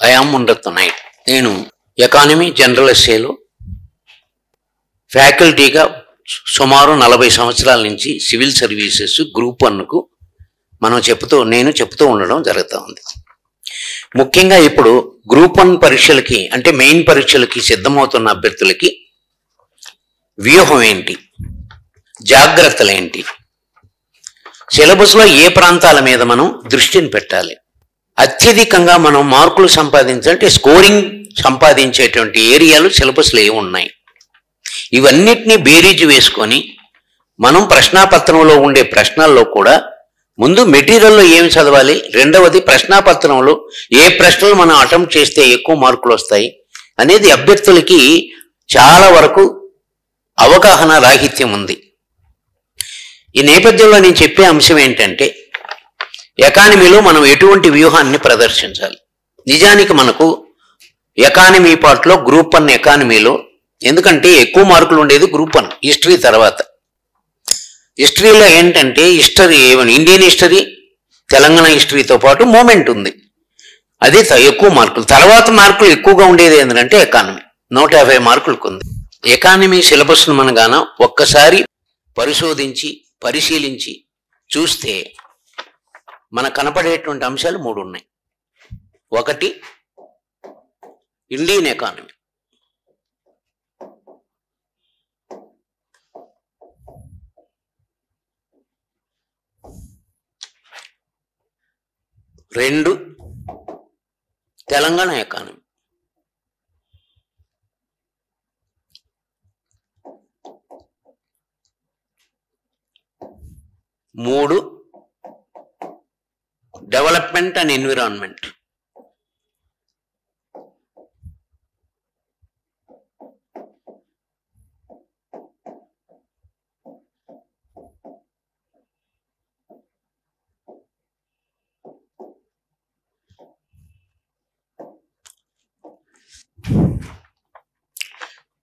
I am Mundattu Naik. నేను economy general ఎస్ఏలో ఫ్యాకల్టీగా సుమారు 40 సంవత్సరాల నుంచి సివిల్ సర్వీసెస్ గ్రూప్ 1కు నేను చెప్తూ ఉండడం జరుగుతూ ఉంది. ముఖ్యంగా ఇప్పుడు గ్రూప్ 1 పరీక్షలకి అంటే మెయిన్ పరీక్షలకి సిద్ధమవుతున్న అభ్యర్థులకి వ్యూహం ఏంటి, జాగ్రత్తలు ఏంటి, సిలబస్లో ఏ ప్రాంతాల మీద మనం దృష్టిని పెట్టాలి, అత్యధికంగా మనం మార్కులు సంపాదించాలంటే స్కోరింగ్ సంపాదించేటువంటి ఏరియాలు సిలబస్లో ఏమి ఉన్నాయి, ఇవన్నిటినీ బేరీజు వేసుకొని మనం ప్రశ్నాపత్రంలో ఉండే ప్రశ్నల్లో కూడా ముందు మెటీరియల్లో ఏమి చదవాలి, రెండవది ప్రశ్నాపత్రంలో ఏ ప్రశ్నలు మనం అటెంప్ట్ చేస్తే ఎక్కువ మార్కులు వస్తాయి అనేది అభ్యర్థులకి చాలా వరకు అవగాహన రాహిత్యం ఉంది. ఈ నేపథ్యంలో నేను చెప్పే అంశం ఏంటంటే ఎకానమీలో మనం ఎటువంటి వ్యూహాన్ని ప్రదర్శించాలి. నిజానికి మనకు ఎకానమీ పార్ట్లో గ్రూప్ 1 ఎకానమీలో ఎందుకంటే ఎక్కువ మార్కులు ఉండేది గ్రూప్ 1 హిస్టరీ తర్వాత. హిస్టరీలో ఏంటంటే ఇండియన్ హిస్టరీ, తెలంగాణ హిస్టరీతో పాటు మూమెంట్ ఉంది, అది ఎక్కువ మార్కులు. తర్వాత మార్కులు ఎక్కువగా ఉండేది ఏంటంటే ఎకానమీ 150 మార్కులకు ఉంది. ఎకానమీ సిలబస్ను మనగాన ఒక్కసారి పరిశీలించి చూస్తే మనకు కనపడేటువంటి అంశాలు 3 ఉన్నాయి. ఒకటి ఇండియన్ ఎకానమీ, రెండు తెలంగాణ ఎకానమీ, మూడు డెవలప్మెంట్ అండ్ ఎన్విరాన్మెంట్,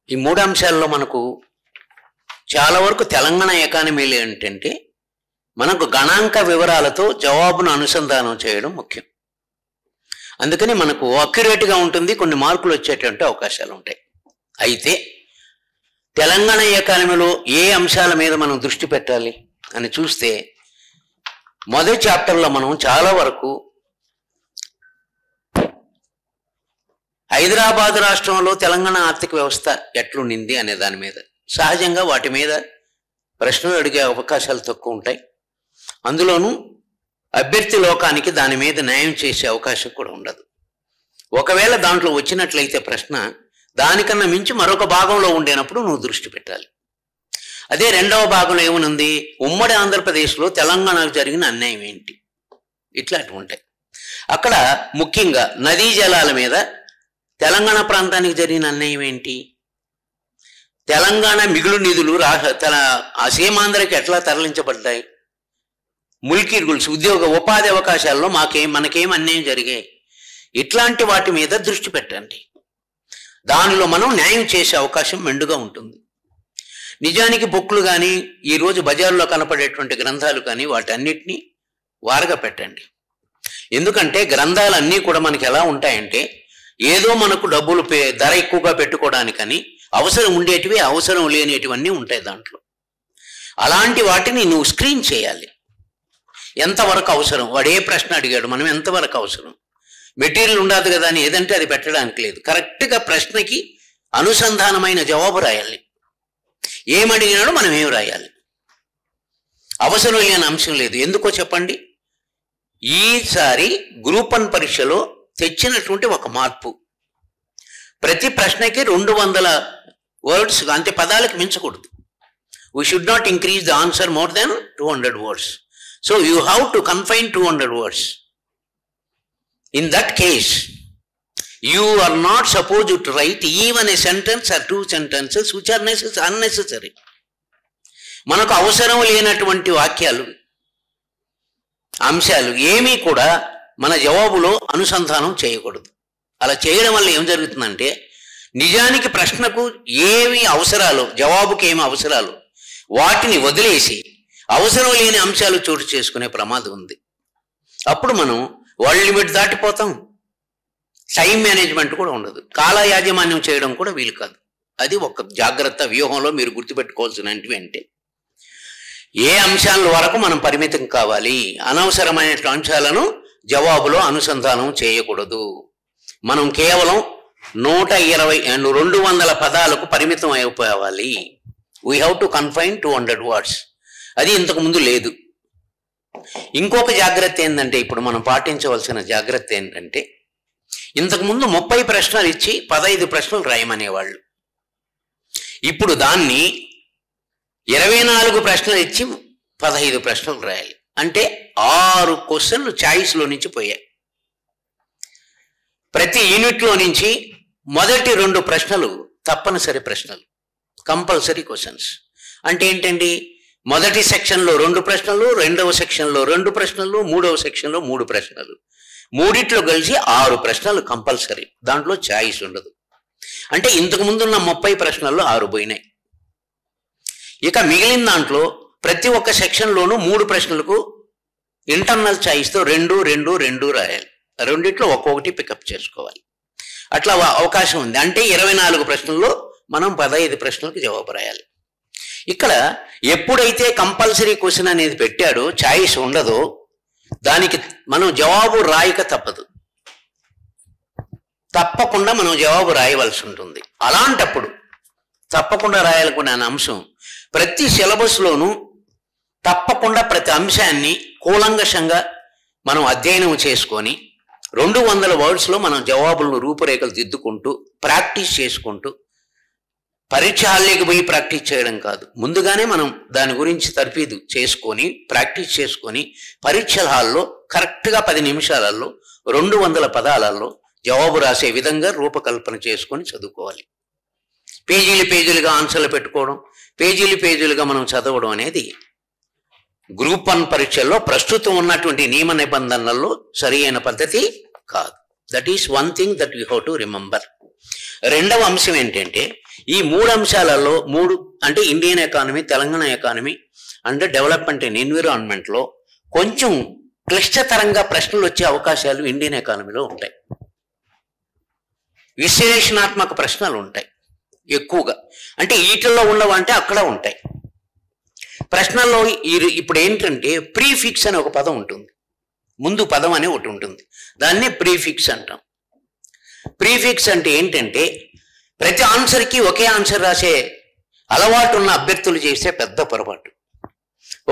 ఈ 3 అంశాల్లో మనకు చాలా వరకు తెలంగాణ ఎకానమీలో ఏంటంటే మనకు గణాంక వివరాలతో జవాబును అనుసంధానం చేయడం ముఖ్యం. అందుకని మనకు అక్యురేట్గా ఉంటుంది, కొన్ని మార్కులు వచ్చేటువంటి అవకాశాలు ఉంటాయి. అయితే తెలంగాణ ఎకానమీలో ఏ అంశాల మీద మనం దృష్టి పెట్టాలి అని చూస్తే మొదటి చాప్టర్లో మనం చాలా వరకు హైదరాబాద్ రాష్ట్రంలో తెలంగాణ ఆర్థిక వ్యవస్థ ఎట్లుండింది అనే దాని మీద సహజంగా వాటి మీద ప్రశ్నలు అడిగే అవకాశాలు తక్కువ ఉంటాయి. అందులోనూ అభ్యర్థి లోకానికి దాని మీద న్యాయం చేసే అవకాశం కూడా ఉండదు. ఒకవేళ దాంట్లో వచ్చినట్లయితే ప్రశ్న దానికన్నా మించి మరొక భాగంలో ఉండేటప్పుడు నువ్వు దృష్టి పెట్టాలి. అదే రెండవ భాగంలో ఏమనుంది, ఉమ్మడి ఆంధ్రప్రదేశ్లో తెలంగాణకు జరిగిన అన్యాయం ఏంటి, ఇట్లాంటివి ఉంటాయి. అక్కడ ముఖ్యంగా నదీ జలాల మీద తెలంగాణ ప్రాంతానికి జరిగిన అన్యాయం ఏంటి, తెలంగాణ మిగులు నిధులు సీమాంధ్రకి ఎట్లా తరలించబడ్డాయి, ముల్కీ రూల్స్, ఉపాధి అవకాశాల్లో మనకేం అన్యాయం జరిగాయి, ఇట్లాంటి వాటి మీద దృష్టి పెట్టండి. దానిలో మనం న్యాయం చేసే అవకాశం మెండుగా ఉంటుంది. నిజానికి బుక్లు కానీ ఈరోజు బజార్లో కనపడేటువంటి గ్రంథాలు కానీ వాటన్నిటినీ వారగా పెట్టండి. ఎందుకంటే గ్రంథాలన్నీ కూడా మనకి ఎలా ఉంటాయంటే ఏదో మనకు డబ్బులు ధర ఎక్కువగా పెట్టుకోవడానికని అవసరం ఉండేటివి అవసరం లేనిటివన్నీ ఉంటాయి దాంట్లో. అలాంటి వాటిని నువ్వు స్క్రీన్ చేయాలి. ఎంతవరకు అవసరం, వాడు ఏ ప్రశ్న అడిగాడు, మనం ఎంతవరకు అవసరం, మెటీరియల్ ఉండదు కదా అని ఏదంటే అది పెట్టడానికి లేదు. కరెక్ట్గా ప్రశ్నకి అనుసంధానమైన జవాబు రాయాలి. ఏమడిగినాడో మనం ఏం రాయాలి, అవసరం లేని అంశం లేదు. ఎందుకో చెప్పండి, ఈసారి గ్రూప్ 1 పరీక్షలో తెచ్చినటువంటి ఒక మార్పు, ప్రతి ప్రశ్నకి 200 వర్డ్స్ అంటే పదాలకు మించకూడదు. We should not increase the answer more than 200 words. So you have to confine 200 words. In that case, you are not supposed to write even a sentence or 2 sentences which are unnecessary. మనకు అవసరం లేనటువంటి వాక్యాలు, అంశాలు ఏమీ కూడా మన జవాబులో అనుసంధానం చేయకూడదు. అలా చేయడం వల్ల ఏం జరుగుతుందంటే నిజానికి ప్రశ్నకు ఏమి అవసరాలు, జవాబుకి ఏమి అవసరాలు వాటిని వదిలేసి అవసరం లేని అంశాలు చోటు చేసుకునే ప్రమాదం ఉంది. అప్పుడు మనం వరల్డ్ లిమిట్ దాటిపోతాం, టైం మేనేజ్మెంట్ కూడా ఉండదు, కాల యాజమాన్యం చేయడం కూడా వీలు కాదు. అది ఒక జాగ్రత్త వ్యూహంలో మీరు గుర్తుపెట్టుకోవాల్సినవి. అంటే ఏ అంశాల వరకు మనం పరిమితం కావాలి, అనవసరమైన అంశాలను జవాబులో అనుసంధానం చేయకూడదు. మనం కేవలం 200 పదాలకు పరిమితం అయిపోవాలి. We have to confine 200 words. అది ఇంతకుముందు లేదు. ఇంకొక జాగ్రత్త ఏంటంటే, ఇప్పుడు మనం పాటించవలసిన జాగ్రత్త ఏంటంటే, ఇంతకుముందు 30 ప్రశ్నలు ఇచ్చి 15 ప్రశ్నలు రాయమనేవాళ్ళు. ఇప్పుడు దాన్ని 24 ప్రశ్నలు ఇచ్చి 15 ప్రశ్నలు రాయాలి. అంటే 6 క్వశ్చన్లు ఛాయిస్లో నుంచి పోయాయి. ప్రతి యూనిట్లో నుంచి మొదటి 2 ప్రశ్నలు తప్పనిసరి ప్రశ్నలు, కంపల్సరీ క్వశ్చన్స్. అంటే ఏంటండి, మొదటి సెక్షన్లో 2 ప్రశ్నలు, రెండవ సెక్షన్లో 2 ప్రశ్నలు, మూడవ సెక్షన్లో 3 ప్రశ్నలు, మూడిట్లో కలిసి 6 ప్రశ్నలు కంపల్సరీ. దాంట్లో ఛాయిస్ ఉండదు. అంటే ఇంతకు ముందున్న 30 ప్రశ్నల్లో 6 పోయినాయి. ఇక మిగిలిన దాంట్లో ప్రతి ఒక్క సెక్షన్లోనూ 3 ప్రశ్నలకు ఇంటర్నల్ ఛాయిస్తో 2, 2, 2 రాయాలి. రెండిట్లో ఒక్కొక్కటి పికప్ చేసుకోవాలి. అట్లా అవకాశం ఉంది. అంటే 24 ప్రశ్నల్లో మనం 15 ప్రశ్నలకు జవాబు రాయాలి. ఇక్కడ ఎప్పుడైతే కంపల్సరీ క్వశ్చన్ అనేది పెట్టాడో, ఛాయిస్ ఉండదో, దానికి మనం జవాబు రాయక తప్పదు. తప్పకుండా మనం జవాబు రాయవలసి ఉంటుంది. అలాంటప్పుడు తప్పకుండా రాయాలనుకునే అంశం ప్రతి సిలబస్లోనూ తప్పకుండా ప్రతి అంశాన్ని కూలంకషంగా మనం అధ్యయనం చేసుకొని 200 wordsలో మనం జవాబులను రూపురేఖలు దిద్దుకుంటూ ప్రాక్టీస్ చేసుకుంటూ, పరీక్ష హాల్లోకి పోయి ప్రాక్టీస్ చేయడం కాదు, ముందుగానే మనం దాని గురించి తర్ఫీదు చేసుకొని ప్రాక్టీస్ చేసుకొని పరీక్షల హాల్లో కరెక్ట్గా 10 నిమిషాలలో 200 పదాలలో జవాబు రాసే విధంగా రూపకల్పన చేసుకొని చదువుకోవాలి. పేజీలుగా ఆన్సర్లు పెట్టుకోవడం, పేజీలుగా మనం చదవడం అనేది గ్రూప్ 1 పరీక్షల్లో ప్రస్తుతం ఉన్నటువంటి నియమ నిబంధనలలో సరి అయిన పద్ధతి కాదు. That is one thing that you have to remember. రెండవ అంశం ఏంటంటే, ఈ 3 అంశాలలో 3 అంటే Indian economy, Telangana economy and development and ఎన్విరాన్మెంట్లో కొంచెం క్లిష్టతరంగా ప్రశ్నలు వచ్చే అవకాశాలు ఇండియన్ ఎకానమీలో ఉంటాయి. విశ్లేషణాత్మక ప్రశ్నలు ఉంటాయి ఎక్కువగా. అంటే వీటిల్లో ఉండవంటే అక్కడ ఉంటాయి. ప్రశ్నల్లో ఇప్పుడు ఏంటంటే ప్రీఫిక్స్ అనే ఒక పదం ఉంటుంది, ముందు పదం అనే ఒకటి ఉంటుంది, దాన్ని ప్రీఫిక్స్ అంటాం. ప్రీఫిక్స్ అంటే ఏంటంటే ప్రతి ఆన్సర్కి ఒకే ఆన్సర్ రాసే అలవాటు ఉన్న అభ్యర్థులు చేసే పెద్ద పొరపాటు.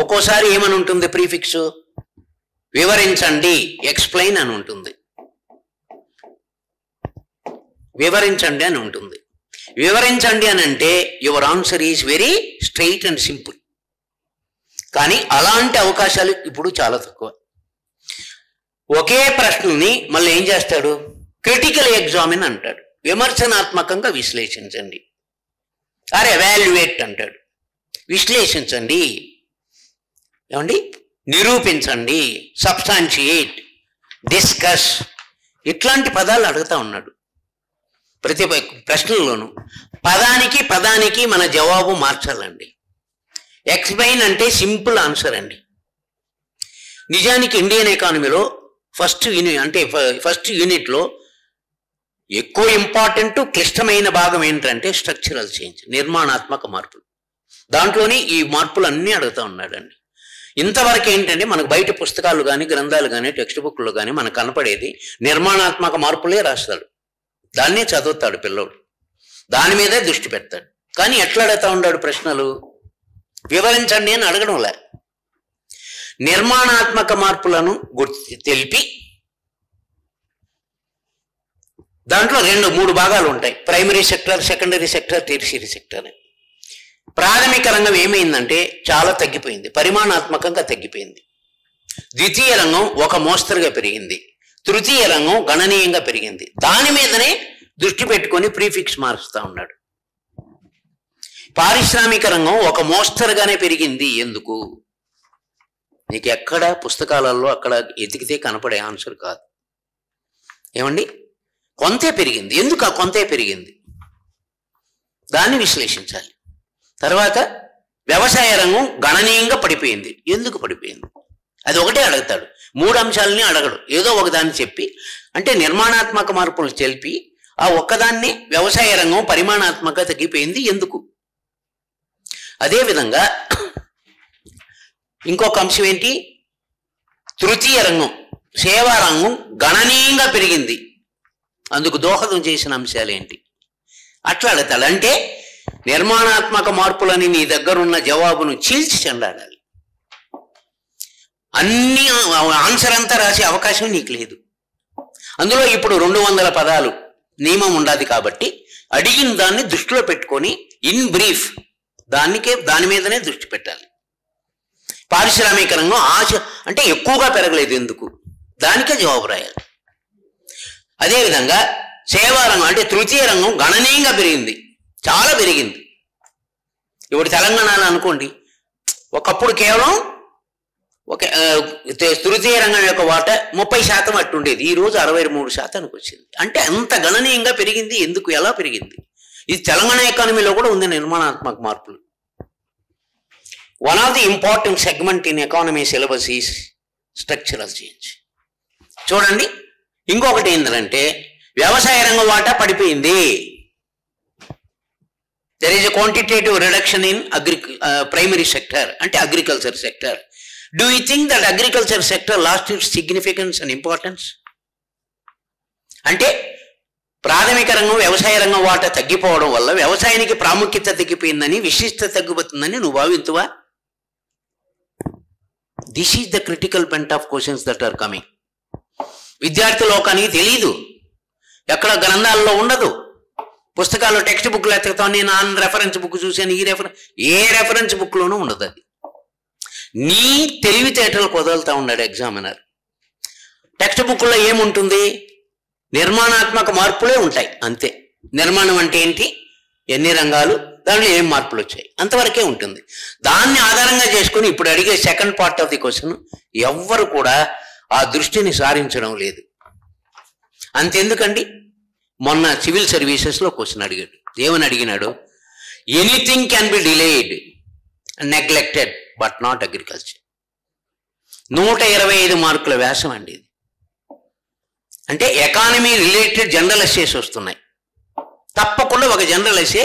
ఒక్కోసారి ఏమని ఉంటుంది ప్రీఫిక్స్, వివరించండి, ఎక్స్ప్లెయిన్ అని ఉంటుంది, వివరించండి అని ఉంటుంది. వివరించండి అని అంటే your answer is very straight and simple. కానీ అలాంటి అవకాశాలు ఇప్పుడు చాలా తక్కువ. ఒకే ప్రశ్నని మళ్ళీ ఏం చేస్తాడు, క్రిటికల్ ఎగ్జామిన్ అంటాడు, విమర్శనాత్మకంగా విశ్లేషించండి, ఎవాల్యుయేట్ అంటాడు, విశ్లేషించండి, ఏమండి నిరూపించండి, సబ్స్టాన్షియేట్, డిస్కస్, ఇట్లాంటి పదాలు అడుగుతా ఉన్నాడు ప్రతి ప్రశ్నలోనూ. పదానికి మన జవాబు మార్చాలండి. ఎక్స్ప్లెయిన్ అంటే సింపుల్ ఆన్సర్ అండి. నిజానికి ఇండియన్ ఎకానమీలో ఫస్ట్ యూనిట్లో ఎక్కువ ఇంపార్టెంట్ క్లిష్టమైన భాగం ఏంటంటే స్ట్రక్చరల్ చేంజ్, నిర్మాణాత్మక మార్పులు. దాంట్లోని ఈ మార్పులు అన్నీ అడుగుతూ ఉన్నాడండి. ఇంతవరకు ఏంటంటే మనకు బయట పుస్తకాలు కానీ, గ్రంథాలు కానీ, టెక్స్ట్ బుక్లో కానీ మనకు కనపడేది నిర్మాణాత్మక మార్పులే రాస్తాడు, దాన్నే చదువుతాడు పిల్లోడు, దాని మీదే దృష్టి పెడతాడు. కానీ ఎట్లా అడుగుతా ఉన్నాడు ప్రశ్నలు, వివరించండి అని అడగడంలే, నిర్మాణాత్మక మార్పులను తెలిపి దాంట్లో 2-3 భాగాలు ఉంటాయి, primary sector, secondary sector, tertiary sector. ప్రాథమిక రంగం ఏమైందంటే చాలా తగ్గిపోయింది, పరిమాణాత్మకంగా తగ్గిపోయింది. ద్వితీయ రంగం ఒక మోస్తరుగా పెరిగింది, తృతీయ రంగం గణనీయంగా పెరిగింది. దాని మీదనే దృష్టి పెట్టుకొని ప్రీఫిక్స్ మారుస్తూ ఉన్నాడు. పారిశ్రామిక రంగం ఒక మోస్తరుగానే పెరిగింది. ఎందుకు, నీకు ఎక్కడ పుస్తకాలలో అక్కడ ఎతికితే కనపడే ఆన్సర్ కాదు. ఏమండి, కొంతే పెరిగింది. ఎందుకు ఆ కొంతే పెరిగింది, దాన్ని విశ్లేషించాలి. తర్వాత వ్యవసాయ రంగం గణనీయంగా పడిపోయింది. ఎందుకు పడిపోయింది, అది ఒకటే అడుగుతాడు, 3 అంశాలని అడగడు, ఏదో ఒకదాన్ని చెప్పి. అంటే నిర్మాణాత్మక మార్పులు తెలిపి ఆ ఒక్కదాన్ని వ్యవసాయ రంగం పరిమాణాత్మక తగ్గిపోయింది ఎందుకు. అదేవిధంగా ఇంకొక అంశం ఏంటి, తృతీయ రంగం సేవా రంగం గణనీయంగా పెరిగింది, అందుకు దోహదం చేసిన అంశాలు ఏంటి అట్లా అడుగుతాడు. అంటే నిర్మాణాత్మక మార్పులని నీ దగ్గరున్న జవాబును చీల్చి చెండాడాలి. అన్ని ఆన్సర్ అంతా రాసే అవకాశం నీకు లేదు. అందులో ఇప్పుడు 200 పదాలు నియమం ఉండాలి కాబట్టి అడిగిన దాన్ని దృష్టిలో పెట్టుకొని ఇన్ బ్రీఫ్ దాని మీదనే దృష్టి పెట్టాలి. పారిశ్రామిక రంగం అంటే ఎక్కువగా పెరగలేదు ఎందుకు, దానికే జవాబు రాయాలి. అదేవిధంగా సేవా రంగం అంటే తృతీయ రంగం గణనీయంగా పెరిగింది, చాలా పెరిగింది. ఇప్పుడు తెలంగాణలో అనుకోండి, ఒకప్పుడు కేవలం తృతీయ రంగం యొక్క వాటా 30% అట్టుండేది, ఈరోజు 63% వచ్చింది. అంటే అంత గణనీయంగా పెరిగింది ఎందుకు, ఎలా పెరిగింది? ఇది తెలంగాణ ఎకానమీలో కూడా ఉంది నిర్మాణాత్మక మార్పులు. One of the important segment in economy syllabus is structural change. చూడండి, ఇంకొకటి ఏంటంటే వ్యవసాయ రంగం వాటా పడిపోయింది. There is a quantitative reduction in primary sector అంటే agriculture sector. Do you think that agriculture sector lost its significance and importance? అంటే ప్రాథమిక రంగం వ్యవసాయ రంగం వాటా తగ్గిపోవడం వల్ల వ్యవసాయానికి ప్రాముఖ్యత తగ్గిపోయిందని, విశిష్టత తగ్గిపోతుందని నువ్వు భావింతువా? This is the critical point of questions that are coming. విద్యార్థి లోకానికి తెలీదు, ఎక్కడ గ్రంథాల్లో ఉండదు, పుస్తకాల్లో టెక్స్ట్ బుక్లు ఎత్తుకుతాను, నేను ఆ రెఫరెన్స్ బుక్ చూశాను, ఏ రెఫరెన్స్ బుక్లోనూ ఉండదు. అది నీ తెలివితేటలకు వదులుతూ ఉన్నాడు ఎగ్జామినర్. టెక్స్ట్ బుక్లో ఏముంటుంది? నిర్మాణాత్మక మార్పులే ఉంటాయి అంతే. నిర్మాణం అంటే ఏంటి, ఎన్ని రంగాలు, దాంట్లో ఏం మార్పులు వచ్చాయి, అంతవరకే ఉంటుంది. దాన్ని ఆధారంగా చేసుకుని ఇప్పుడు అడిగే second part of the question ఎవ్వరు కూడా ఆ దృష్టిని సారించడం లేదు. అంతెందుకండి, మొన్న సివిల్ సర్వీసెస్లో క్వశ్చన్ అడిగాడు. ఏమని అడిగినాడు? Anything can be delayed neglected but not agriculture. 125 మార్కుల వ్యాసం అండి ఇది. అంటే ఎకానమీ రిలేటెడ్ జనరల్ ఎస్సేస్ వస్తున్నాయి. తప్పకుండా ఒక general essay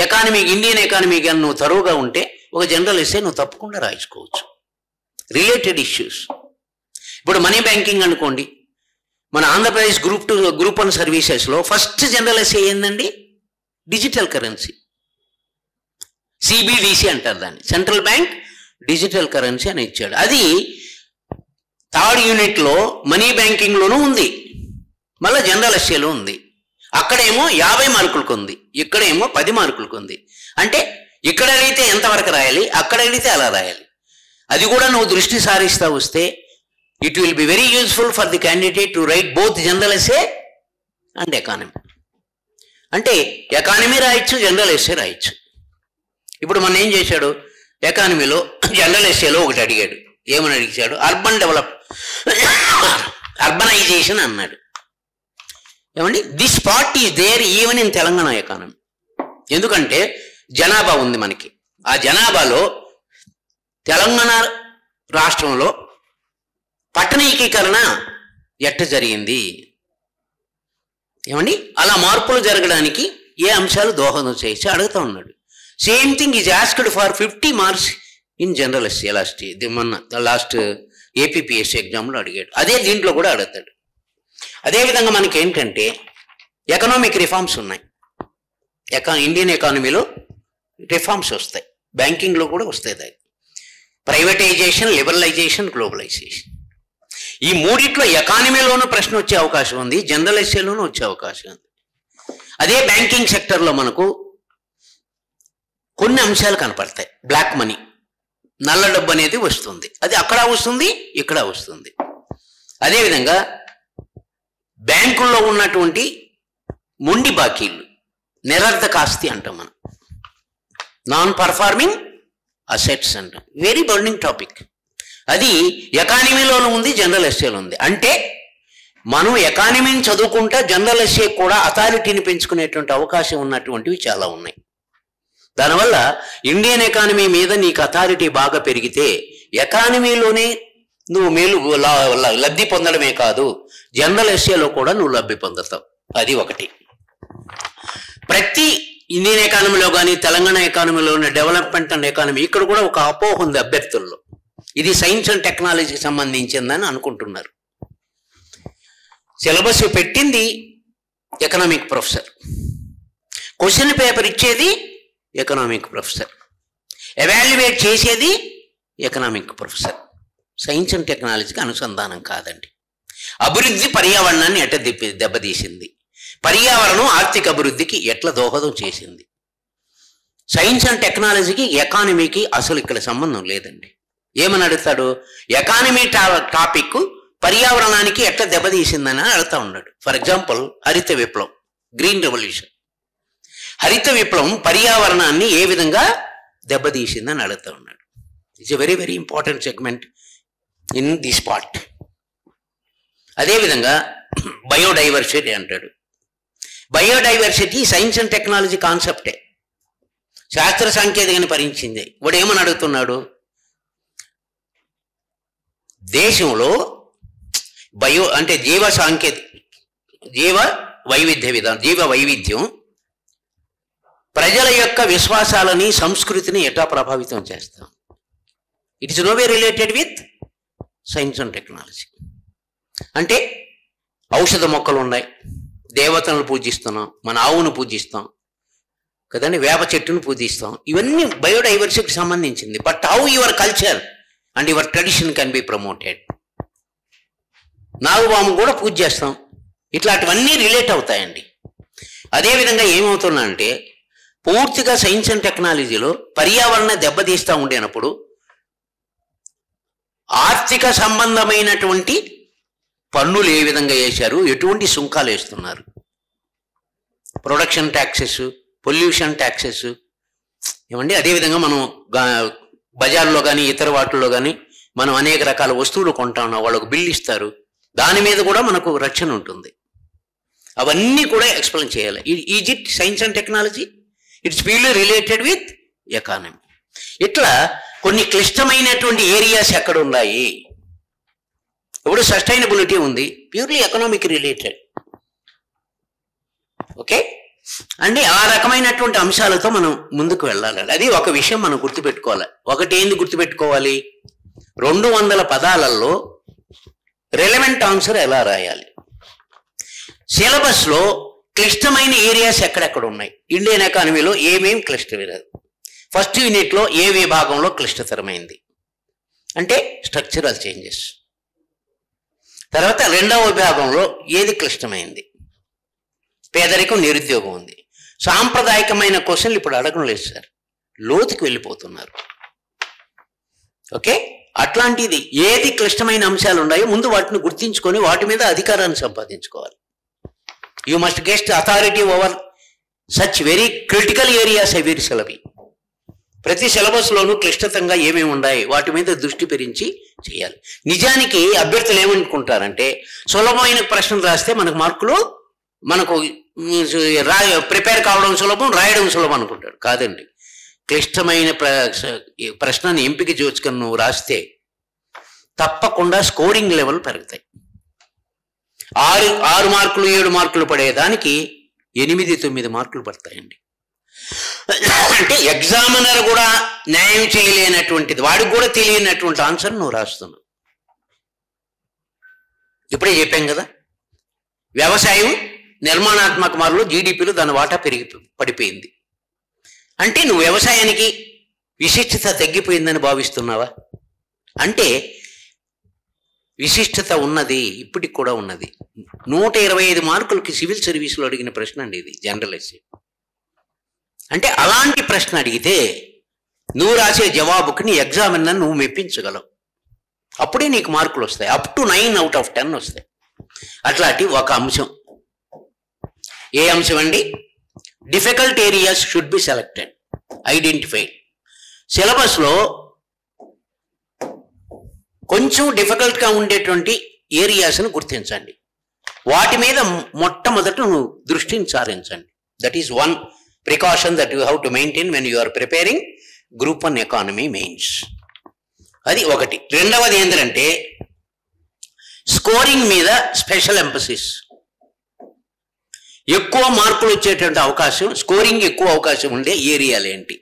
economy, Indian economy కానీ నువ్వు తరువుగా ఉంటే ఒక జనరల్ ఎస్సే నువ్వు తప్పకుండా రాయించుకోవచ్చు, రిలేటెడ్ ఇష్యూస్. ఇప్పుడు మనీ బ్యాంకింగ్ అనుకోండి, మన ఆంధ్రప్రదేశ్ గ్రూప్ 1 సర్వీసెస్లో ఫస్ట్ జనరల్ ఎస్సే ఏందండి? డిజిటల్ కరెన్సీ, సిబిడిసి అంటారు దాన్ని, సెంట్రల్ బ్యాంక్ డిజిటల్ కరెన్సీ అని ఇచ్చాడు. అది 3rd యూనిట్లో మనీ బ్యాంకింగ్లోనూ ఉంది, మళ్ళీ జనరల్ ఎస్సేలో ఉంది. అక్కడేమో 50 మార్కులకు ఉంది, ఇక్కడేమో 10 మార్కులకు ఉంది. అంటే ఇక్కడ అడిగితే ఎంతవరకు రాయాలి, అక్కడ అడిగితే అలా రాయాలి. అది కూడా నువ్వు దృష్టి సారిస్తా వస్తే it will be very useful for the candidate to right both general essay and economy. అంటే ఎకానమీ రాయొచ్చు, జనరల్ ఎస్సే రాయొచ్చు. ఇప్పుడు మనం ఏం చేశాడు, ఎకానమీలో జనరల్ ఎస్సేలో ఒకటి అడిగాడు. ఏమని అడిగాడు? అర్బనైజేషన్ అన్నాడు. ఏమండి, this part is there even in Telangana economy. ఎందుకంటే జనాభా ఉంది మనకి, ఆ జనాభాలో తెలంగాణ రాష్ట్రంలో పట్టణీకీకరణ ఎట్ట జరిగింది, ఏమండి అలా మార్పులు జరగడానికి ఏ అంశాలు దోహదం చేసి అడుగుతూ ఉన్నాడు. Same thing is asked for 50 marks in general essay last APPSC ఎగ్జామ్లో అడిగాడు. అదే దీంట్లో కూడా అడుగుతాడు. అదేవిధంగా మనకి ఏంటంటే ఎకనామిక్ రిఫార్మ్స్ ఉన్నాయి. ఇండియన్ ఎకానమీలో రిఫార్మ్స్ వస్తాయి, బ్యాంకింగ్లో కూడా వస్తాయి. ప్రైవేటైజేషన్, లిబరలైజేషన్, గ్లోబలైజేషన్, ఈ మూడిట్లో ఎకానమీలోనూ ప్రశ్న వచ్చే అవకాశం ఉంది, జనరల్ ఎస్సేలోనూ వచ్చే అవకాశం ఉంది. అదే బ్యాంకింగ్ సెక్టర్లో మనకు కొన్ని అంశాలు కనపడతాయి. బ్లాక్ మనీ, నల్ల డబ్బు అనేది వస్తుంది, అది అక్కడ వస్తుంది, ఇక్కడ వస్తుంది. అదేవిధంగా బ్యాంకుల్లో ఉన్నటువంటి మొండి బాకీలు, నిరర్ధక ఆస్తి అంటాం మనం, నాన్ పర్ఫార్మింగ్ అసెట్స్ అంటాం. Very burning topic. అది ఎకానమీలోనూ ఉంది, జనరల్ ఎస్సేలో ఉంది. అంటే మనం ఎకానమీని చదువుకుంటా జనరల్ ఎస్సే కూడా అథారిటీని పెంచుకునేటువంటి అవకాశం ఉన్నటువంటివి చాలా ఉన్నాయి. దానివల్ల ఇండియన్ ఎకానమీ మీద నీకు అథారిటీ బాగా పెరిగితే ఎకానమీలోనే నువ్వు లబ్ధి పొందడమే కాదు, జనరల్ ఎస్ఏలో కూడా నువ్వు లబ్ధి పొందుతావు. అది ఒకటి. ప్రతి ఇండియన్ ఎకానమీలో కానీ తెలంగాణ ఎకానమీలో ఉన్న డెవలప్మెంట్ అండ్ ఎకానమీ ఇక్కడ కూడా ఒక అపోహ ఉంది అభ్యర్థుల్లో. ఇది సైన్స్ అండ్ టెక్నాలజీకి సంబంధించిందని అనుకుంటున్నారు. సిలబస్ పెట్టింది ఎకనామిక్ ప్రొఫెసర్, క్వశ్చన్ పేపర్ ఇచ్చేది ఎకనామిక్ ప్రొఫెసర్, ఎవాల్యుయేట్ చేసేది ఎకనామిక్ ప్రొఫెసర్. సైన్స్ అండ్ టెక్నాలజీకి అనుసంధానం కాదండి. అభివృద్ధి పర్యావరణాన్ని ఎట్లా దెబ్బతీసింది, పర్యావరణం ఆర్థిక అభివృద్ధికి ఎట్లా దోహదం చేసింది. సైన్స్ అండ్ టెక్నాలజీకి ఎకానమీకి అసలు ఇక్కడ సంబంధం లేదండి. ఏమని అడుగుతాడు, ఎకానమీ టాపిక్ పర్యావరణానికి ఎట్లా దెబ్బతీసిందని అడుగుతా ఉన్నాడు. ఫర్ ఎగ్జాంపుల్ హరిత విప్లవం, గ్రీన్ రెవల్యూషన్. హరిత విప్లవం పర్యావరణాన్ని ఏ విధంగా దెబ్బతీసిందని అడుగుతా ఉన్నాడు. It's a very very important segment in this part. అదేవిధంగా బయోడైవర్సిటీ అంటాడు. బయోడైవర్సిటీ సైన్స్ అండ్ టెక్నాలజీ కాన్సెప్టే, శాస్త్ర సాంకేతికని పరిచింది. వాడు ఏమని అడుగుతున్నాడు, దేశంలో బయో అంటే జీవ వైవిధ్యం ప్రజల యొక్క విశ్వాసాలని సంస్కృతిని ఎట్లా ప్రభావితం చేస్తాం. It is no way related with science and technology. అంటే ఔషధ మొక్కలు ఉన్నాయి, దేవతలను పూజిస్తున్నాం, మన ఆవును పూజిస్తాం కదండి, వేప చెట్టును పూజిస్తాం, ఇవన్నీ బయోడైవర్సిటీకి సంబంధించింది. But how your culture and your tradition can be promoted. నాగుబాము కూడా పూజ చేస్తాం, ఇట్లాంటివన్నీ రిలేట్ అవుతాయండి. అదేవిధంగా ఏమవుతుందంటే పూర్తిగా సైన్స్ అండ్ టెక్నాలజీలో పర్యావరణ దెబ్బతీస్తూ ఉండేటప్పుడు ఆర్థిక సంబంధమైనటువంటి పన్నులు ఏ విధంగా వేశారు, ఎటువంటి సుంకాలు వేస్తున్నారు, ప్రొడక్షన్ ట్యాక్సెస్, పొల్యూషన్ ట్యాక్సెస్ ఏమండి. అదేవిధంగా మనం బజార్లో కానీ ఇతర వాటిల్లో కానీ మనం అనేక రకాల వస్తువులు కొంటా ఉన్నాం, వాళ్ళకు బిల్లు ఇస్తారు, దాని మీద కూడా మనకు రక్షణ ఉంటుంది. అవన్నీ కూడా ఎక్స్ప్లెయిన్ చేయాలి. Is it science and technology? It's purely related with economy. ఇట్లా కొన్ని క్లిష్టమైనటువంటి ఏరియాస్ ఎక్కడ ఉన్నాయి. ఇప్పుడు సస్టైనబిలిటీ ఉంది, ప్యూర్లీ ఎకనామిక్ రిలేటెడ్. ఓకే అండి, ఆ రకమైనటువంటి అంశాలతో మనం ముందుకు వెళ్ళాలి. అది ఒక విషయం మనం గుర్తుపెట్టుకోవాలి. ఒకటి ఏంది గుర్తుపెట్టుకోవాలి, 200 పదాలలో రెలవెంట్ ఆన్సర్ ఎలా రాయాలి. సిలబస్లో క్లిష్టమైన ఏరియాస్ ఎక్కడెక్కడ ఉన్నాయి, ఇండియన్ ఎకానమీలో ఏమేం క్లిష్టమైనది. ఫస్ట్ యూనిట్లో ఏ విభాగంలో క్లిష్టతరమైంది అంటే స్ట్రక్చరల్ చేంజెస్. తర్వాత రెండవ విభాగంలో ఏది క్లిష్టమైంది, పేదరికం, నిరుద్యోగం ఉంది. సాంప్రదాయకమైన క్వశ్చన్లు ఇప్పుడు అడగడం లేదు సార్, లోతుకి వెళ్ళిపోతున్నారు. ఓకే, అట్లాంటిది ఏది క్లిష్టమైన అంశాలు ఉన్నాయో ముందు వాటిని గుర్తించుకొని వాటి మీద అధికారాన్ని సంపాదించుకోవాలి. You must get authority over such very critical areas every syllabus. ప్రతి సిలబస్లోనూ క్లిష్టతంగా ఏమేమి ఉన్నాయి వాటి మీద దృష్టి పెరించి చేయాలి. నిజానికి అభ్యర్థులు ఏమనుకుంటారంటే సులభమైన ప్రశ్నలు రాస్తే మనకు మార్కులు, మనకు ప్రిపేర్ కావడం సులభం, రాయడం సులభం అనుకుంటాడు. కాదండి, క్లిష్టమైన ప్రశ్నను ఎంపిక చేసుకొని నువ్వు రాస్తే తప్పకుండా స్కోరింగ్ లెవెల్ పెరుగుతాయి. 6 మార్కులు 7 మార్కులు పడేదానికి 8-9 మార్కులు పడతాయండి. అంటే ఎగ్జామినర్ కూడా న్యాయం చేయలేనటువంటిది, వాడికి కూడా తెలియనటువంటి ఆన్సర్ నువ్వు రాస్తున్నావు. ఇప్పుడే చెప్పాం కదా, వ్యవసాయం నిర్మాణాత్మక మార్పులు జీడిపిలో దాని వాటా పడిపోయింది. అంటే నువ్వు వ్యవసాయానికి విశిష్టత తగ్గిపోయిందని భావిస్తున్నావా? అంటే విశిష్టత ఉన్నది, ఇప్పటికి కూడా ఉన్నది. 125 మార్కులకి సివిల్ సర్వీసులో అడిగిన ప్రశ్న అండి ఇది, జనరల్ ఎస్సే. అంటే అలాంటి ప్రశ్న అడిగితే నువ్వు రాసే జవాబుకి నీ ఎగ్జామినర్ నువ్వు మెప్పించగలవు, అప్పుడే నీకు మార్కులు వస్తాయి. అప్ టు 9 out of 10 వస్తాయి. అట్లాంటి ఒక అంశం. ఏ అంశం అండి? Difficult areas should be selected, identified. సిలబస్లో కొంచెం డిఫికల్ట్గా ఉండేటువంటి ఏరియాస్ను గుర్తించండి, వాటి మీద మొట్టమొదట నువ్వు దృష్టిని సారించండి. That is one precaution that you have to maintain when you are preparing Group 1 economy mains. అది ఒకటి. రెండవది ఏంటంటే స్కోరింగ్ మీద స్పెషల్ ఎంపసిస్. ఎక్కువ మార్కులు వచ్చేటువంటి అవకాశం, స్కోరింగ్ ఎక్కువ అవకాశం ఉండే ఏరియాలు ఏంటి?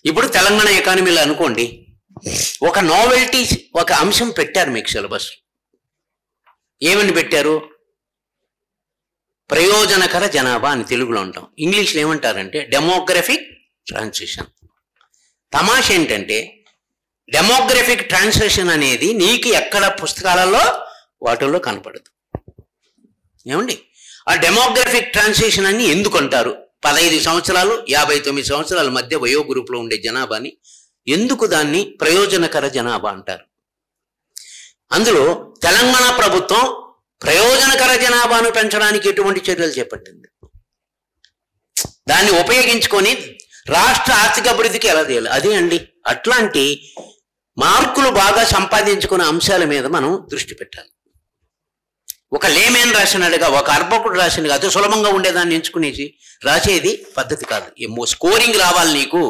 ఇప్పుడు తెలంగాణ ఎకానమీలో అనుకోండి, ఒక నోవెల్టీ ఒక అంశం పెట్టారు మీకు సిలబస్. ఏమని పెట్టారు? ప్రయోజనకర జనాభా అని తెలుగులో అంటాం. ఇంగ్లీష్లో ఏమంటారంటే డెమోగ్రఫిక్ ట్రాన్సిషన్. తమాష ఏంటంటే డెమోగ్రఫిక్ ట్రాన్సిషన్ అనేది నీకు ఎక్కడ పుస్తకాలలో వాటిల్లో కనపడదు. ఏమండి, ఆ డెమోగ్రఫిక్ ట్రాన్సిషన్ అని ఎందుకు అంటారు? 15 సంవత్సరాలు 59 సంవత్సరాల మధ్య వయో గ్రూప్లో ఉండే జనాభాని ఎందుకు దాన్ని ప్రయోజనకర జనాభా అంటారు? అందులో తెలంగాణ ప్రభుత్వం ప్రయోజనకర జనాభాను పెంచడానికి ఎటువంటి చర్యలు చేపట్టింది? దాన్ని ఉపయోగించుకొని రాష్ట్ర ఆర్థిక అభివృద్ధికి ఎలా చేయాలి? అదే అండి, అట్లాంటి మార్కులు బాగా సంపాదించుకునే అంశాల మీద మనం దృష్టి పెట్టాలి. ఒక లేమేన్ రాసినట్టుగా, ఒక అర్భకుడు రాసినట్టుగా అతి సులభంగా ఉండేదాన్ని ఎంచుకునేసి రాసేది పద్ధతి కాదు. ఏమో స్కోరింగ్ రావాలి నీకు,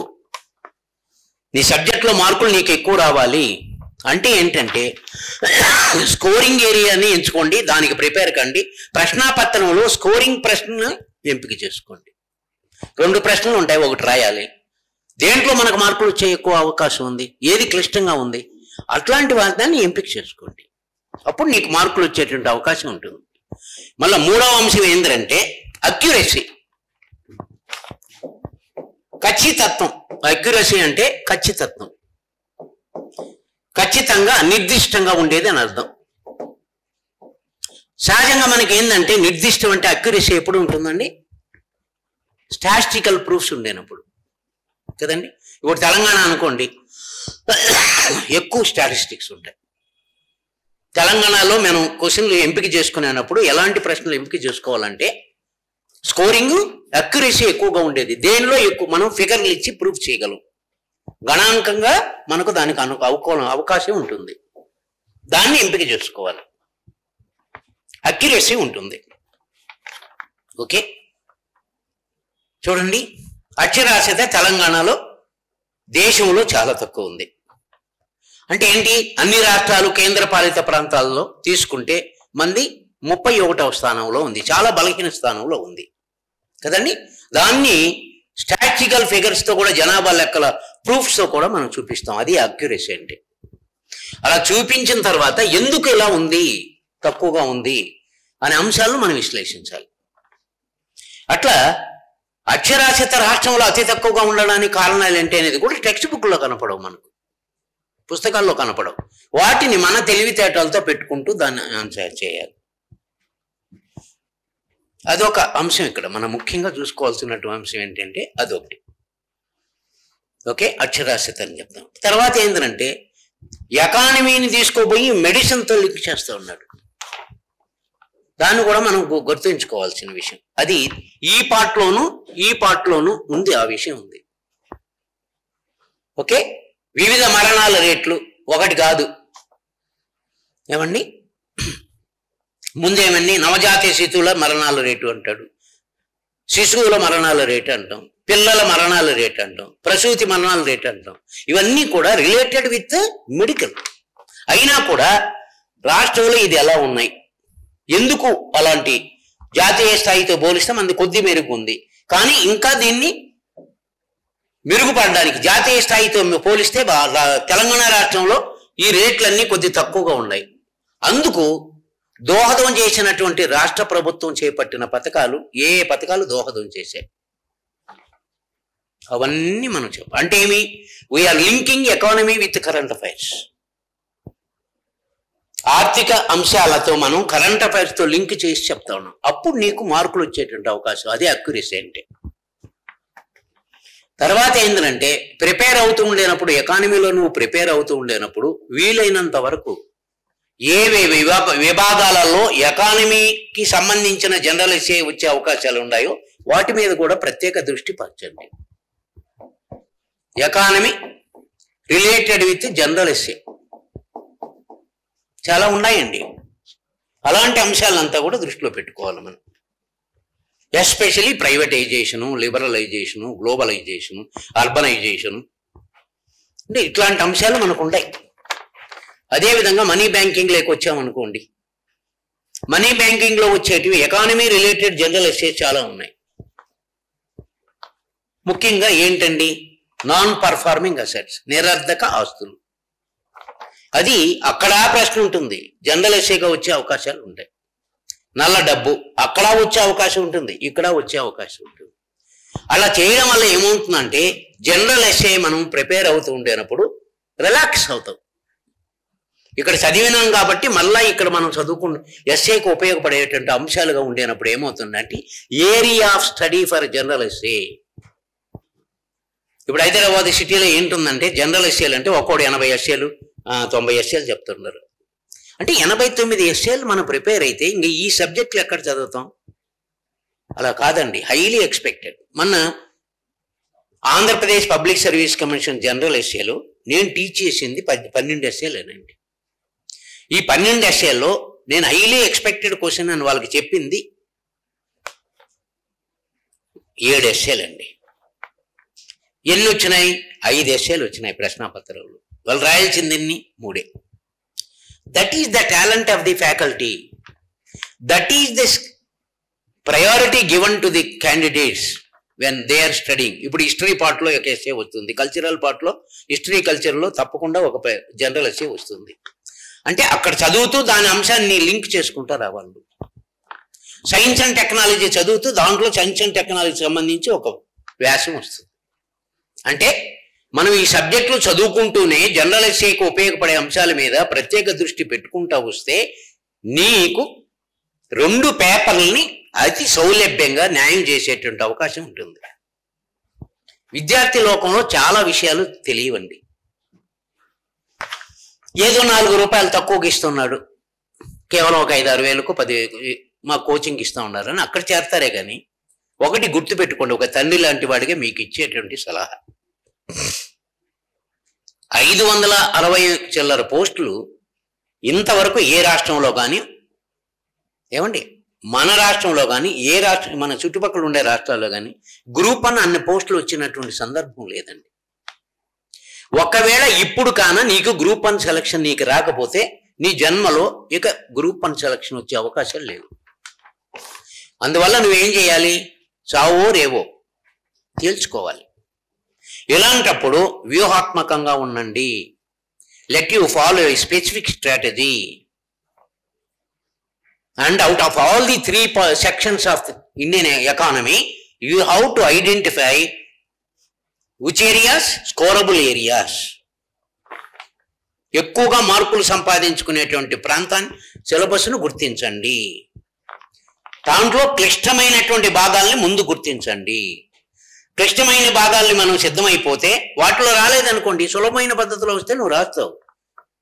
నీ సబ్జెక్ట్లో మార్కులు నీకు ఎక్కువ రావాలి అంటే ఏంటంటే స్కోరింగ్ ఏరియాని ఎంచుకోండి, దానికి ప్రిపేర్ కండి. ప్రశ్నాపత్రంలో స్కోరింగ్ ప్రశ్నను ఎంపిక చేసుకోండి. 2 ప్రశ్నలు ఉంటాయి, ఒకటి రాయాలి. దేంట్లో మనకు మార్కులు వచ్చే ఎక్కువ అవకాశం ఉంది, ఏది క్లిష్టంగా ఉంది, అట్లాంటి వాటిని ఎంపిక చేసుకోండి. అప్పుడు నీకు మార్కులు వచ్చేటువంటి అవకాశం ఉంటుంది. మళ్ళీ 3వ అంశం ఏంటంటే అక్యురసీ, ఖచ్చితత్వం. అక్యురసీ అంటే ఖచ్చితత్వం, ఖచ్చితంగా నిర్దిష్టంగా ఉండేది అని అర్థం. సహజంగా మనకి ఏంటంటే నిర్దిష్టం అంటే అక్యురసీ ఎప్పుడు ఉంటుందండి? స్టాటిస్టికల్ ప్రూఫ్స్ ఉండేనప్పుడు కదండి. ఇప్పుడు తెలంగాణ అనుకోండి, ఎక్కువ స్టాటిస్టిక్స్ ఉంటాయి. తెలంగాణలో మనం క్వశ్చన్లు ఎంపిక చేసుకునేటప్పుడు ఎలాంటి ప్రశ్నలు ఎంపిక చేసుకోవాలంటే స్కోరింగ్ అక్యురసీ ఎక్కువగా ఉండేది. దేనిలో ఎక్కువ మనం ఫిగర్లు ఇచ్చి ప్రూఫ్ చేయగలం, గణాంకంగా మనకు దానికి అవకాశం ఉంటుంది. దాన్ని ఎంపిక చేసుకోవాలి, అక్యురసీ ఉంటుంది. ఓకే, చూడండి, అక్షరాస్యత తెలంగాణలో దేశంలో చాలా తక్కువ ఉంది. అంటే ఏంటి? అన్ని రాష్ట్రాలు కేంద్ర పాలిత ప్రాంతాల్లో తీసుకుంటే మంది 31వ స్థానంలో ఉంది, చాలా బలహీన స్థానంలో ఉంది కదండి. దాన్ని స్టాటిస్టికల్ ఫిగర్స్తో కూడా, జనాభా లెక్కల ప్రూఫ్స్తో కూడా మనం చూపిస్తాం. అది అక్యురసీ అంటే. అలా చూపించిన తర్వాత ఎందుకు ఇలా ఉంది, తక్కువగా ఉంది అనే అంశాలను మనం విశ్లేషించాలి. అట్లా అక్షరాస్యత రాష్ట్రంలో అతి తక్కువగా ఉండడానికి కారణాలు ఏంటి అనేది కూడా టెక్స్ట్ బుక్లో కనపడవు, మనకు పుస్తకాల్లో కనపడవు. వాటిని మన తెలివితేటలతో పెట్టుకుంటూ దాన్ని ఆన్సర్ చేయాలి. అదొక అంశం. ఇక్కడ మనం ముఖ్యంగా చూసుకోవాల్సినటువంటి అంశం ఏంటంటే అదొకటి. ఓకే, అక్షరాస్యత అని చెప్తాం. తర్వాత ఏంటంటే ఎకానమీని తీసుకోపోయి మెడిసిన్తో లింక్ చేస్తూ ఉన్నాడు. దాన్ని కూడా మనం గుర్తుంచుకోవాల్సిన విషయం. అది ఈ పార్ట్లోనూ ఉంది, ఆ విషయం ఉంది. ఓకే, వివిధ మరణాల రేట్లు ఒకటి కాదు. ఏమండి, ముందేమన్నీ నవజాత శిశువుల మరణాల రేటు అంటాడు, శిశువుల మరణాల రేటు అంటాం, పిల్లల మరణాల రేటు అంటాం, ప్రసూతి మరణాల రేటు అంటాం. ఇవన్నీ కూడా రిలేటెడ్ విత్ మెడికల్. అయినా కూడా రాష్ట్రంలో ఇది ఎలా ఉన్నాయి, ఎందుకు అలాంటి జాతీయ స్థాయితో పోలిస్తే మనది కొద్ది మెరుగు ఉంది. కానీ ఇంకా దీన్ని మెరుగుపడడానికి జాతీయ స్థాయితో పోలిస్తే తెలంగాణ రాష్ట్రంలో ఈ రేట్లన్నీ కొద్ది తక్కువగా ఉన్నాయి. అందుకు దోహదం చేసినటువంటి రాష్ట్ర ప్రభుత్వం చేపట్టిన పథకాలు, ఏ పథకాలు దోహదం చేశాయి అవన్నీ మనం చెప్పాలి. అంటే ఏమి? We're linking economy with current affairs. ఆర్థిక అంశాలతో మనం కరెంట్ అఫైర్స్తో లింక్ చేసి చెప్తా ఉన్నాం. అప్పుడు నీకు మార్కులు వచ్చేటువంటి అవకాశం. అదే అక్యురసీ అంటే. తర్వాత ఏంటంటే ప్రిపేర్ అవుతూ ఉండేనప్పుడు, ఎకానమీలో నువ్వు ప్రిపేర్ అవుతూ ఉండేనప్పుడు వీలైనంత వరకు ఏవే విభాగాలలో ఎకానమీకి సంబంధించిన జనరల్ ఎస్సే వచ్చే అవకాశాలు ఉన్నాయో వాటి మీద కూడా ప్రత్యేక దృష్టి పరచండి. Economy related with general essay చాలా ఉన్నాయండి. అలాంటి అంశాలంతా కూడా దృష్టిలో పెట్టుకోవాలి మనం. Especially privatization, liberalization, globalization, urbanization, అంటే ఇట్లాంటి అంశాలు మనకు ఉంటాయి. అదేవిధంగా మనీ బ్యాంకింగ్లోకి వచ్చామనుకోండి, మనీ బ్యాంకింగ్లో వచ్చేటివి ఎకానమీ రిలేటెడ్ జనరల్ ఎస్సేస్ చాలా ఉన్నాయి. ముఖ్యంగా ఏంటండి, నాన్ పర్ఫార్మింగ్ అసెట్స్, నిరర్ధక ఆస్తులు. అది అక్కడ ప్రశ్న ఉంటుంది, జనరల్ ఎస్సేగా వచ్చే అవకాశాలు ఉంటాయి. నల్ల డబ్బు అక్కడ వచ్చే అవకాశం ఉంటుంది, ఇక్కడ వచ్చే అవకాశం ఉంటుంది. అలా చేయడం వల్ల ఏమవుతుందంటే జనరల్ ఎస్సే మనం ప్రిపేర్ అవుతూ ఉండేటప్పుడు రిలాక్స్ అవుతాం. ఇక్కడ చదివినాం కాబట్టి మళ్ళీ ఇక్కడ మనం చదువుకున్న ఎస్సేకి ఉపయోగపడేటువంటి అంశాలుగా ఉండేటప్పుడు ఏమవుతుందంటే area of study for general essay. ఇప్పుడు హైదరాబాద్ సిటీలో ఏంటుందంటే జనరల్ ఎస్సేలు అంటే ఒక్కోడు 80 ఎస్సేలు 90 ఎస్సేలు చెప్తున్నారు. అంటే 89 ఎస్సేలు మనం ప్రిపేర్ అయితే ఇంక ఈ సబ్జెక్టులు ఎక్కడ చదువుతాం? అలా కాదండి, హైలీ ఎక్స్పెక్టెడ్. మన Andhra Pradesh public service commission general ఎస్సేలు నేను టీచ్ చేసింది 12 ఎస్సేలేనండి. ఈ 12 ఎస్సేల్లో నేను హైలీ ఎక్స్పెక్టెడ్ క్వశ్చన్ అని వాళ్ళకి చెప్పింది 7 ఎస్సేలండి. ఎన్ని వచ్చినాయి? 5 ఎస్సేలు వచ్చినాయి ప్రశ్నాపత్రాలు. వాళ్ళు రాయాల్సింది ఎన్ని? 3. That is the talent of the faculty. That is the priority given to the candidates when they are studying. ఇప్పుడు హిస్టరీ పార్ట్లో ఒక ఎస్సే వస్తుంది, కల్చరల్ పార్ట్లో హిస్టరీ కల్చర్లో తప్పకుండా ఒక జనరల్ ఎస్సే వస్తుంది. అంటే అక్కడ చదువుతూ దాని అంశాన్ని లింక్ చేసుకుంటారు వాళ్ళు. సైన్స్ అండ్ టెక్నాలజీ చదువుతూ దాంట్లో సైన్స్ అండ్ టెక్నాలజీ సంబంధించి ఒక వ్యాసం వస్తుంది. అంటే మనం ఈ సబ్జెక్టులు చదువుకుంటూనే జనరల్ ఎస్సేకి ఉపయోగపడే అంశాల మీద ప్రత్యేక దృష్టి పెట్టుకుంటూ వస్తే నీకు 2 పేపర్లని అతి సౌలభ్యంగా న్యాయం చేసేటువంటి అవకాశం ఉంటుంది. విద్యార్థి లోకంలో చాలా విషయాలు తెలియవండి. ఏదో 4 రూపాయలు తక్కువకి ఇస్తున్నాడు, కేవలం ఒక 5-6 వేలకు 10 మా కోచింగ్ ఇస్తూ ఉన్నారని అక్కడ చేరతారే కానీ ఒకటి గుర్తుపెట్టుకోండి, ఒక తండ్రి లాంటి వాడిగా మీకు ఇచ్చేటువంటి సలహా, 560 చిల్లర పోస్టులు ఇంతవరకు ఏ రాష్ట్రంలో కానీ, ఏమండి మన రాష్ట్రంలో కానీ ఏ రాష్ట్రం మన చుట్టుపక్కల ఉండే రాష్ట్రాల్లో కానీ గ్రూప్ 1 అన్ని పోస్టులు వచ్చినటువంటి సందర్భం లేదండి. ఒకవేళ ఇప్పుడు కానా నీకు గ్రూప్ 1 సెలక్షన్ నీకు రాకపోతే నీ జన్మలో ఇక గ్రూప్ 1 సెలక్షన్ వచ్చే అవకాశాలు లేవు. అందువల్ల నువ్వేం చేయాలి? చావో రేవో తేల్చుకోవాలి. ఇలాంటప్పుడు వ్యూహాత్మకంగా ఉండండి. Let you follow A specific strategy. And out of all the 3 sections of the Indian economy, you have to identify which areas, scoreable areas. ఎక్కువగా మార్కులు సంపాదించుకునేటువంటి ప్రాంతాన్ని సిలబస్ను గుర్తించండి. దాంట్లో క్లిష్టమైనటువంటి భాగాల్ని ముందు గుర్తించండి. క్లిష్టమైన భాగాల్ని మనం సిద్ధమైపోతే వాటిలో రాలేదనుకోండి, సులభమైన పద్ధతిలో వస్తే నువ్వు రాస్తావు.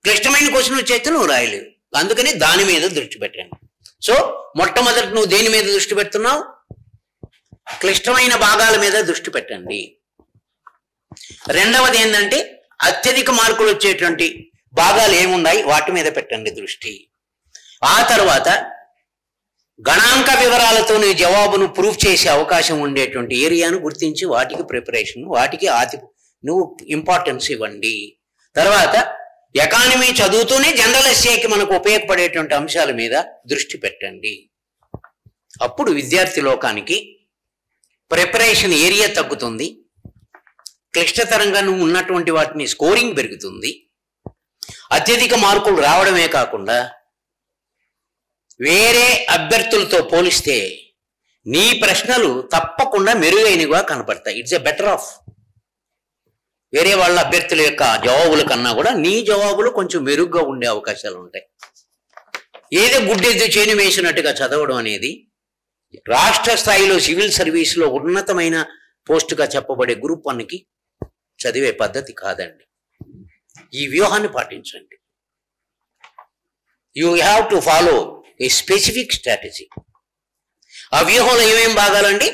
క్లిష్టమైన క్వశ్చన్ వచ్చేస్తే నువ్వు రాయలేవు. అందుకని దాని మీద దృష్టి పెట్టండి. సో మొట్టమొదటి నువ్వు దేని మీద దృష్టి పెడుతున్నావు? క్లిష్టమైన భాగాల మీద దృష్టి పెట్టండి. రెండవది ఏంటంటే అత్యధిక మార్కులు వచ్చేటువంటి భాగాలు ఏమున్నాయి వాటి మీద పెట్టండి దృష్టి. ఆ తర్వాత గణాంక వివరాలతో నీ జవాబును ప్రూఫ్ చేసే అవకాశం ఉండేటువంటి ఏరియాను గుర్తించి వాటికి ప్రిపరేషన్, వాటికి నువ్వు ఇంపార్టెన్స్ ఇవ్వండి. తర్వాత ఎకానమీ చదువుతూనే జనరల్ ఎస్సేకి మనకు ఉపయోగపడేటువంటి అంశాల మీద దృష్టి పెట్టండి. అప్పుడు విద్యార్థి లోకానికి ప్రిపరేషన్ ఏరియా తగ్గుతుంది, క్లిష్టతరంగా నువ్వు ఉన్నటువంటి వాటిని స్కోరింగ్ పెరుగుతుంది, అత్యధిక మార్కులు రావడమే కాకుండా వేరే అభ్యర్థులతో పోలిస్తే నీ ప్రశ్నలు తప్పకుండా మెరుగైనవిగా కనపడతాయి. It's a better of. వేరే వాళ్ళ అభ్యర్థుల యొక్క జవాబుల కన్నా కూడా నీ జవాబులు కొంచెం మెరుగ్గా ఉండే అవకాశాలు ఉంటాయి. ఏదో గుడ్డెద్దు చేను వేసినట్టుగా చదవడం అనేది రాష్ట్ర స్థాయిలో సివిల్ సర్వీస్లో ఉన్నతమైన పోస్టుగా చెప్పబడే గ్రూప్ 1కి చదివే పద్ధతి కాదండి. ఈ వ్యూహాన్ని పాటించండి. You have to follow A specific strategy. ఆ వ్యూహంలో ఏమేం భాగాలండి?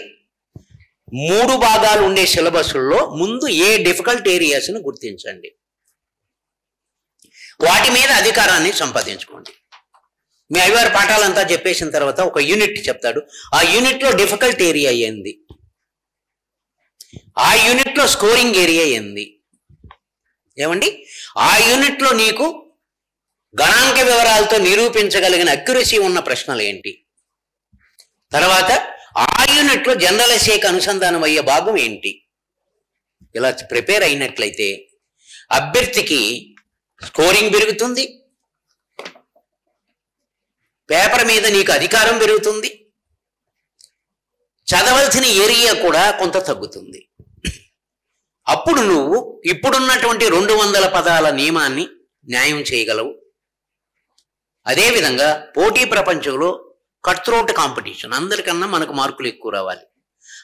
3 భాగాలు ఉండే సిలబస్లో ముందు ఏ డిఫికల్ట్ ఏరియాస్ని గుర్తించండి, వాటి మీద అధికారాన్ని సంపాదించుకోండి. మీ అయ్యవారి పాఠాలంతా చెప్పేసిన తర్వాత ఒక యూనిట్ చెప్తాడు, ఆ యూనిట్లో డిఫికల్ట్ ఏరియా ఏంది, ఆ యూనిట్లో స్కోరింగ్ ఏరియా ఏంది, ఏమండి ఆ యూనిట్లో నీకు గణాంక వివరాలతో నిరూపించగలిగిన అక్యురసీ ఉన్న ప్రశ్నలు ఏంటి, తర్వాత ఆ యూనిట్లో జనరల్ ఎస్ఏకి అనుసంధానం అయ్యే భాగం ఏంటి. ఇలా ప్రిపేర్ అయినట్లయితే అభ్యర్థికి స్కోరింగ్ పెరుగుతుంది, పేపర్ మీద నీకు అధికారం పెరుగుతుంది, చదవాల్సిన ఏరియా కూడా కొంత తగ్గుతుంది. అప్పుడు నువ్వు ఇప్పుడున్నటువంటి 200 పదాల నియమాన్ని న్యాయం చేయగలవు. అదేవిధంగా పోటీ ప్రపంచంలో కట్ త్రోట్ కాంపిటీషన్, అందరికన్నా మనకు మార్కులు ఎక్కువ రావాలి.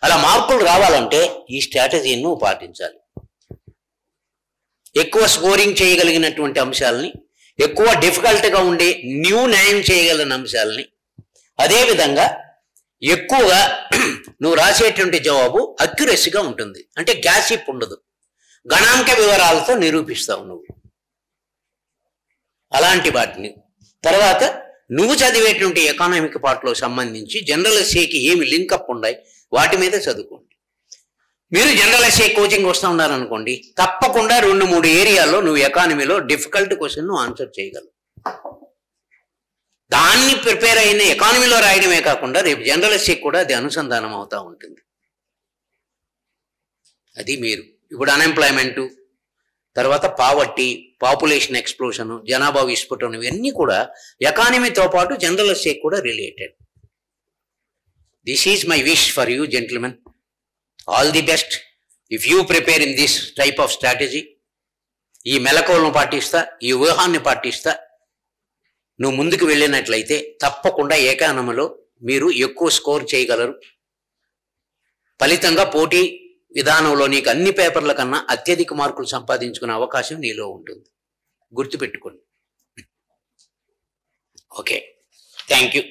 అలా మార్కులు రావాలంటే ఈ స్ట్రాటజీని నువ్వు పాటించాలి. ఎక్కువ స్కోరింగ్ చేయగలిగినటువంటి అంశాలని, ఎక్కువ డిఫికల్ట్గా ఉండే న్యాయం చేయగలిగిన అంశాలని, అదేవిధంగా ఎక్కువగా నువ్వు రాసేటువంటి జవాబు అక్యురసీగా ఉంటుంది, అంటే గ్యాసిప్ ఉండదు, గణాంక వివరాలతో నిరూపిస్తావు నువ్వు అలాంటి వాటిని. తర్వాత నువ్వు చదివేటువంటి ఎకానమిక్ పార్ట్లో సంబంధించి జనరల్ ఎస్ఏకి ఏమి లింకప్ ఉన్నాయి వాటి మీద చదువుకోండి. మీరు జనరల్ ఎస్ఏ కోచింగ్ వస్తూ ఉన్నారనుకోండి, తప్పకుండా 2-3 ఏరియాల్లో నువ్వు ఎకానమీలో డిఫికల్ట్ క్వశ్చన్ నువ్వు ఆన్సర్ చేయగలవు. దాన్ని ప్రిపేర్ అయిన ఎకానమీలో రాయడమే కాకుండా రేపు జనరల్ ఎస్ఏ కూడా అది అనుసంధానం అవుతూ ఉంటుంది. అది మీరు ఇప్పుడు అన్ఎంప్లాయ్మెంటు, తర్వాత పావర్టీ, పాపులేషన్ ఎక్స్ప్లోషన్, జనాభా విస్ఫోటనం, ఇవన్నీ కూడా ఎకానమీతో పాటు జనరల్ ఎస్ఏ కూడా related. This is my wish for you gentlemen. All the best if you prepare in this type of strategy. ఈ మెలకువలను పాటిస్తా, ఈ వ్యూహాన్ని పాటిస్తా నువ్వు ముందుకు వెళ్ళినట్లయితే తప్పకుండా ఎకానమీలో మీరు ఎక్కువ స్కోర్ చేయగలరు. ఫలితంగా పోటీ విధానంలో నీకు అన్ని పేపర్ల కన్నా అత్యధిక మార్కులు సంపాదించుకునే అవకాశం నీలో ఉంటుంది. గుర్తుపెట్టుకోండి. Okay, thank you.